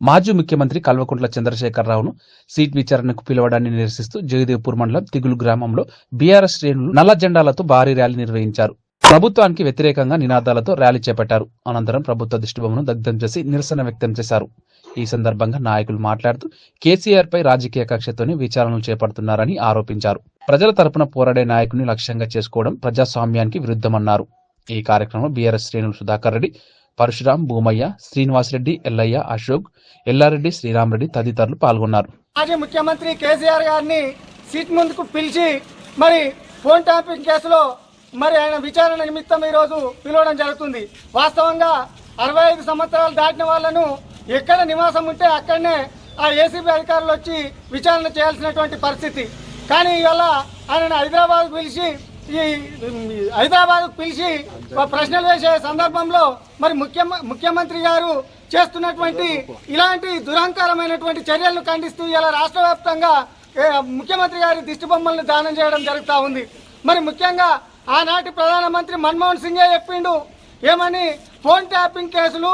మాజీ ముఖ్యమంత్రి కల్వకుంట్ల చంద్రశేఖరరావును సీట్ విచారణకు పిలవడాన్ని నిరసిస్తూ జగదేవ్పూర్ మండలం తిగులు గ్రామంలో బీఆర్ఎస్ శ్రేణులు నల్ల జెండాలతో భారీ ర్యాలీ నిర్వహించారు. ప్రభుత్వానికి వ్యతిరేకంగా నినాదాలతో ర్యాలీ చేపట్టారు. అనంతరం ప్రభుత్వ దిష్టిబొమ్మను దగ్ధం చేసి నిరసన వ్యక్తం చేశారు. ఈ సందర్భంగా నాయకులు మాట్లాడుతూ కేసీఆర్ పై రాజకీయ కక్షతోనే విచారణలు చేపడుతున్నారని ఆరోపించారు. ప్రజల తరపున పోరాడే నాయకుని లక్ష్యంగా చేసుకోవడం ప్రజాస్వామ్యానికి విరుద్ధమన్నారు. ఈ కార్యక్రమంలో బీఆర్ఎస్ శ్రేణులు సుధాకర్ రెడ్డి, పరశురాం, భూమయ్య, శ్రీనివాసరెడ్డి, ఎల్లయ్య, అశోక్, ఎల్లారెడ్డి, శ్రీరామరెడ్డి తదితరులు పాల్గొన్నారు. మాజీ ముఖ్యమంత్రి కేసీఆర్ గారిని సీట్ ముందుకు పిలిచి మరి ఫోన్ ట్యాపింగ్ కేసులో మరి ఆయన విచారణ నిమిత్తం ఈరోజు పిలవడం జరుగుతుంది. వాస్తవంగా 65 సంవత్సరాలు దాటిన వాళ్లను ఎక్కడ నివాసం ఉంటే అక్కడనే ఆ ఏసీబీ అధికారులు వచ్చి విచారణ చేయాల్సినటువంటి పరిస్థితి. కానీ ఇవాళ ఆయన హైదరాబాద్ పిలిచి ప్రశ్నలు వేసే సందర్భంలో మరి ముఖ్యమంత్రి గారు చేస్తున్నటువంటి ఇలాంటి దురహంకారమైనటువంటి చర్యలను ఖండిస్తూ ఇలా రాష్ట్ర వ్యాప్తంగా ముఖ్యమంత్రి గారి దిష్టి బొమ్మలను దానం చేయడం జరుగుతూ ఉంది. మరి ముఖ్యంగా ఆనాటి ప్రధానమంత్రి మన్మోహన్ సింగే చెప్పిండు ఏమని, ఫోన్ ట్యాపింగ్ కేసులు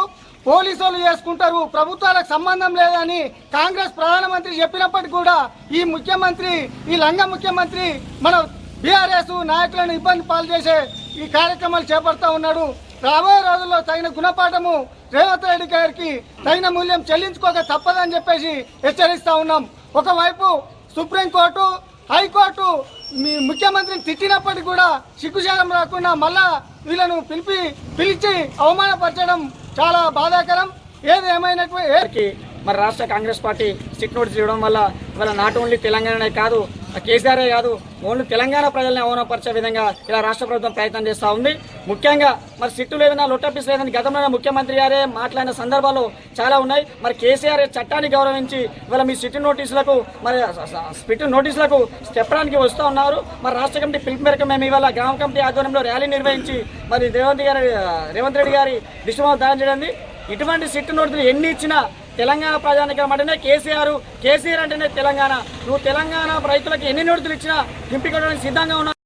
పోలీసులు చేసుకుంటారు, ప్రభుత్వాలకు సంబంధం లేదని కాంగ్రెస్ ప్రధానమంత్రి చెప్పినప్పటికీ కూడా ఈ ముఖ్యమంత్రి, ఈ లంగ ముఖ్యమంత్రి మన బీఆర్ఎస్ నాయకులను ఇబ్బంది పాలు చేసే ఈ కార్యక్రమాలు చేపడతా ఉన్నాడు. రాబోయే రోజుల్లో తగిన గుణపాఠము రేవంత్ రెడ్డి గారికి తగిన మూల్యం చెల్లించుకోక తప్పదని చెప్పేసి హెచ్చరిస్తా ఉన్నాం. ఒకవైపు సుప్రీంకోర్టు, హైకోర్టు మీ ముఖ్యమంత్రిని తిట్టినప్పటికీ కూడా సిగ్గుచేయడం రాకుండా మళ్ళా వీళ్ళను పిలిచి అవమానపరచడం చాలా బాధాకరం. ఏది ఏమైనటువంటి మరి రాష్ట్ర కాంగ్రెస్ పార్టీ సిట్ నోటీస్ ఇవ్వడం వల్ల ఇవాళ నాట్ ఓన్లీ తెలంగాణనే కాదు, కేసీఆరే కాదు, ఓన్లీ తెలంగాణ ప్రజల్ని అవమానపరిచే విధంగా ఇలా రాష్ట్ర ప్రభుత్వం ప్రయత్నం చేస్తూ ఉంది. ముఖ్యంగా మరి సిట్టు లేదన్నా లొట్టపీస్ లేదని గతంలో ముఖ్యమంత్రి గారే మాట్లాడిన సందర్భాలు చాలా ఉన్నాయి. మరి కేసీఆర్ చట్టాన్ని గౌరవించి ఇవాళ మీ సిట్టు నోటీసులకు చెప్పడానికి వస్తూ ఉన్నారు. మరి రాష్ట్ర కమిటీ పిలుపు మేరకు మేము ఇవాళ గ్రామ కమిటీ ఆధ్వర్యంలో ర్యాలీ నిర్వహించి మరి రేవంత్ రెడ్డి గారి దిష్టిబొమ్మ దానం చేయడం. ఇటువంటి సిట్టు నోటీసులు ఎన్ని ఇచ్చినా తెలంగాణ ప్రజానికం అంటేనే కేసీఆర్ అంటేనే తెలంగాణ. నువ్వు తెలంగాణ రైతులకు ఎన్ని నోటీసులు ఇచ్చినా దింపికొట్టడానికి సిద్ధంగా ఉన్నావు.